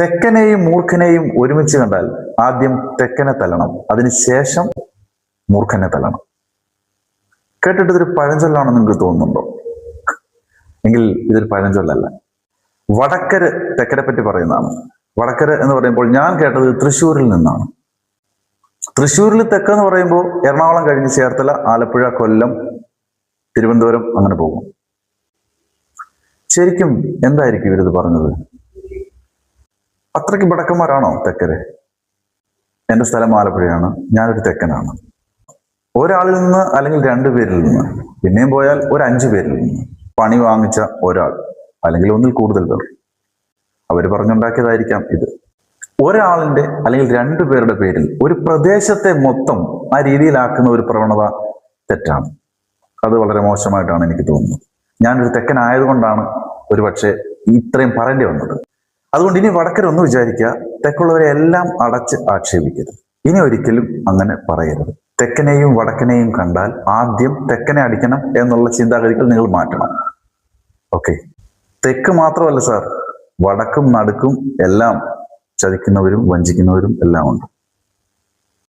തെക്കനെയും മൂർഖനെയും ഒരുമിച്ച് കണ്ടാൽ ആദ്യം തെക്കനെ തല്ലണം, അതിനുശേഷം മൂർഖനെ തല്ലണം. കേട്ടിട്ട് ഇതൊരു പഴഞ്ചൊല്ലാണെന്ന് നിങ്ങൾക്ക് തോന്നുന്നുണ്ടോ? എങ്കിൽ ഇതൊരു പഴഞ്ചൊല്ലല്ല. വടക്കര് തെക്കരെ പറ്റി പറയുന്നതാണ്. വടക്കര് എന്ന് പറയുമ്പോൾ ഞാൻ കേട്ടത് തൃശ്ശൂരിൽ നിന്നാണ്. തൃശ്ശൂരിൽ തെക്കെന്ന് പറയുമ്പോൾ എറണാകുളം കഴിഞ്ഞ് ചേർത്തല, ആലപ്പുഴ, കൊല്ലം, തിരുവനന്തപുരം അങ്ങനെ പോകും. ശരിക്കും എന്തായിരിക്കും ഇവരിത് പറഞ്ഞത്? അത്രയ്ക്ക് വടക്കന്മാരാണോ തെക്കര്? എൻ്റെ സ്ഥലം ആലപ്പുഴയാണ്, ഞാനൊരു തെക്കനാണ്. ഒരാളിൽ നിന്ന് അല്ലെങ്കിൽ 2 പേരിൽ നിന്ന്, പിന്നെയും പോയാൽ ഒരു 5 പേരിൽ നിന്ന് പണി വാങ്ങിച്ച ഒരാൾ അല്ലെങ്കിൽ ഒന്നിൽ കൂടുതൽ പേർ അവർ പറഞ്ഞുണ്ടാക്കിയതായിരിക്കാം ഇത്. ഒരാളിന്റെ അല്ലെങ്കിൽ 2 പേരുടെ പേരിൽ ഒരു പ്രദേശത്തെ മൊത്തം ആ രീതിയിലാക്കുന്ന ഒരു പ്രവണത തെറ്റാണ്. അത് വളരെ മോശമായിട്ടാണ് എനിക്ക് തോന്നുന്നത്. ഞാനൊരു തെക്കനായതുകൊണ്ടാണ് ഒരു പക്ഷേ ഇത്രയും പറയേണ്ടി വന്നത്. അതുകൊണ്ട് ഇനി വടക്കരൊന്നും വിചാരിക്കുക, തെക്കുള്ളവരെ എല്ലാം അടച്ച് ആക്ഷേപിക്കരുത്. ഇനി ഒരിക്കലും അങ്ങനെ പറയരുത്. തെക്കനെയും വടക്കനെയും കണ്ടാൽ ആദ്യം തെക്കനെ അടിക്കണം എന്നുള്ള ചിന്താഗതികൾ നിങ്ങൾ മാറ്റണം. ഓക്കെ. തെക്ക് മാത്രമല്ല സാർ, വടക്കും നടുക്കും എല്ലാം ചതിക്കുന്നവരും വഞ്ചിക്കുന്നവരും എല്ലാം ഉണ്ട്.